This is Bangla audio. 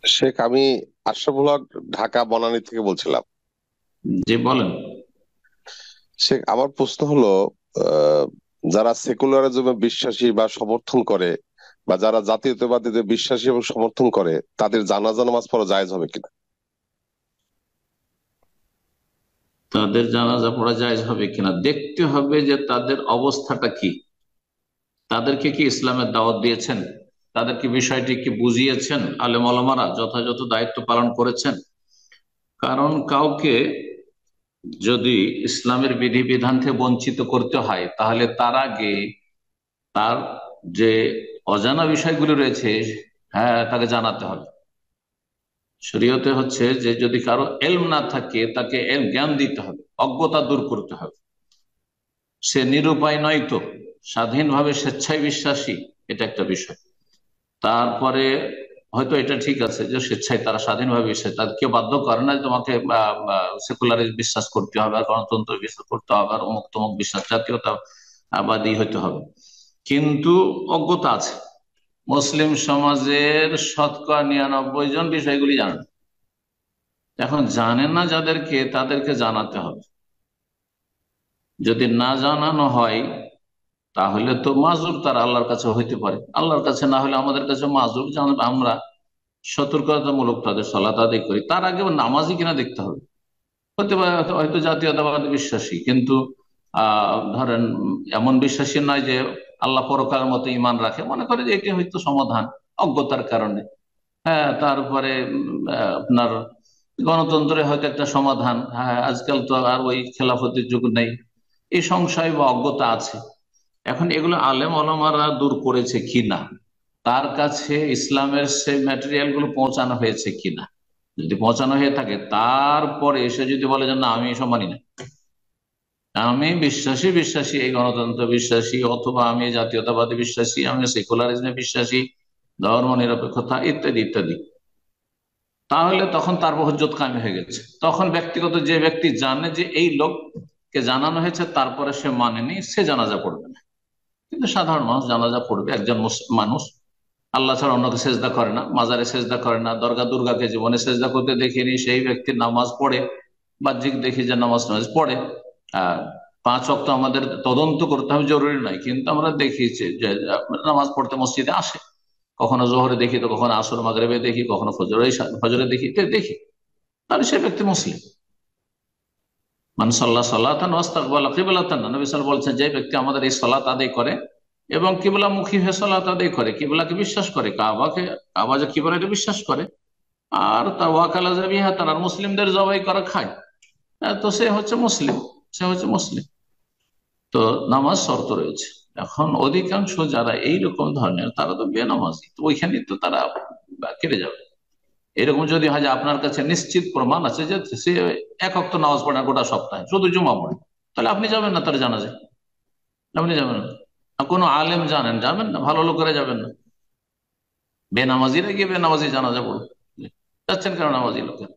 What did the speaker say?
শেখ, আমি আশরাফুল হক, ঢাকা বনানী থেকে বলছিলাম। জি বলেন। শেখ, আমার প্রশ্ন হলো, আহ, যারা সেকুলারিজমে বিশ্বাসী বা সমর্থন করে, বা যারা জাতীয়তাবাদীতে বিশ্বাসী এবং সমর্থন করে, তাদের জানাজা নামাজ পড়া জায়েজ হবে কিনা? তাদের জানাজা পড়া জায়েজ হবে কিনা দেখতে হবে যে তাদের অবস্থাটা কি, তাদেরকে কি ইসলামের দাওয়াত দিয়েছেন, তাদেরকে বিষয়টি কি বুঝিয়েছেন, আলেম ওলামারা যথাযথ দায়িত্ব পালন করেছেন। কারণ কাউকে যদি ইসলামের বিধিবিধান থেকে বঞ্চিত করতে হয় তাহলে তার আগে তার যে অজানা বিষয়গুলি রয়েছে, হ্যাঁ, তাকে জানাতে হবে। শরীয়তে হচ্ছে যে যদি কারো এলম না থাকে তাকে জ্ঞান দিতে হবে, অজ্ঞতা দূর করতে হবে। সে নিরুপায় নয় তো, স্বাধীনভাবে স্বেচ্ছায় বিশ্বাসী, এটা একটা বিষয়। তারপরে হয়তো এটা ঠিক আছে যে স্বেচ্ছায় তারা স্বাধীনভাবে বিশ্বাস, তাদের কেউ বাধ্য করে না যে তোমাকে সেকুলারে বিশ্বাস করতে হবে আর গণতন্ত্র বিশ্বাস করতে হবে আর অমুক তমুক বিশ্বাস জাতীয়তাবাদী হতে হবে। কিন্তু অজ্ঞতা আছে। মুসলিম সমাজের 99% বিষয়গুলি জানে না। এখন জানে না যাদেরকে, তাদেরকে জানাতে হবে। যদি না জানানো হয় তাহলে তো মাজুর তার আল্লাহর কাছে হইতে পারে, আল্লাহর কাছে না হলে আমাদের কাছে মাজুর, যেন আমরা সতর্কতামূলক তাদের সালাত আদায় করি। তার আগে নামাজি কিনা দেখতে হবে। হতে পারে হয়তো হয়তো জাতীয়তাবাদ বিশ্বাসী, কিন্তু ধরেন এমন বিশ্বাসী নয় যে আল্লাহ পরকালের মতো ইমান রাখে, মনে করে যে এটি হয়তো সমাধান অজ্ঞতার কারণে। হ্যাঁ, তারপরে আপনার গণতন্ত্রে হয়তো একটা সমাধান, হ্যাঁ আজকাল তো আর ওই খেলাফতের যুগ নেই, এই সংশয় বা অজ্ঞতা আছে। এখন এগুলো আলেম ওলামারা দূর করেছে কিনা, তার কাছে ইসলামের সেই ম্যাটেরিয়াল গুলো পৌঁছানো হয়েছে কিনা। যদি পৌঁছানো হয়ে থাকে তারপরে এসে যদি বলে যে না আমি এসব মানি না, আমি বিশ্বাসী বিশ্বাসী এই গণতন্ত্র বিশ্বাসী, অথবা আমি জাতীয়তাবাদী বিশ্বাসী, আমি সেকুলারিজমে বিশ্বাসী, ধর্ম নিরপেক্ষতা ইত্যাদি ইত্যাদি, তাহলে তখন তার হুজ্জত কায়েম হয়ে গেছে। তখন ব্যক্তিগত যে ব্যক্তি জানে যে এই লোককে জানানো হয়েছে তারপরে সে মানেনি, সে জানাজা পড়বে না। কিন্তু সাধারণ মানুষ জানাজা পড়বে। একজন মানুষ আল্লাহ ছাড়া অন্যকে সেজদা করে না, মাজারে সেজদা করে না, দরগা দুর্গাকে জীবনে সেজদা করতে দেখিনি, সেই ব্যক্তির নামাজ পড়ে, বাহ্যিক দেখি যে নামাজ নামাজ পড়ে। আহ 5 ওয়াক্ত আমাদের তদন্ত করতে হবে জরুরি নয়, কিন্তু আমরা দেখিছি যে নামাজ পড়তে মসজিদে আসে। কখনো জোহরে দেখি, তো কখনো আসর মাগরিবে দেখি, কখনো ফজরে দেখি, দেখি। তাহলে সে ব্যক্তি মুসলিম। মান সাল্লাহ সাল্লাতান ওয়াস্তাকবালা কিবলাতান, নবী সাল্লাল্লাহু আলাইহি ওয়াসাল্লাম বলছেন, যে ব্যক্তি আমাদের এই সালাত আদায় করে এবং কিবলামুখী হয়ে সালাত আদায় করে, কিবলাকে বিশ্বাস করে, কাবা যে কিবলা এটা বিশ্বাস করে, আর তার ওয়াকালা যাবিহা, তার আর মুসলিমদের জবাই করা খায়, তো সে হচ্ছে মুসলিম, সে হচ্ছে মুসলিম। তো নামাজ শর্ত রয়েছে। এখন অধিকাংশ যারা এইরকম ধরনের তারা তো বেনামাজি, তো ওইখানে তো তারা কেটে যাবে। এরকম যদি হয় যে আপনার কাছে নিশ্চিত প্রমাণ আছে যে সে 1 ওয়াক্ত নামাজ পড়ে না গোটা সপ্তাহে, শুধু জুমা পড়ে, তাহলে আপনি যাবেন না তার জানাজে, আপনি যাবেন না। আর কোনো আলেম জানেন যাবেন না, ভালো লোকেরা যাবেন না, বেনামাজিরা গিয়ে বেনামাজি জানাজা পড়বে। যাচ্ছেন কেন নামাজি লোকের?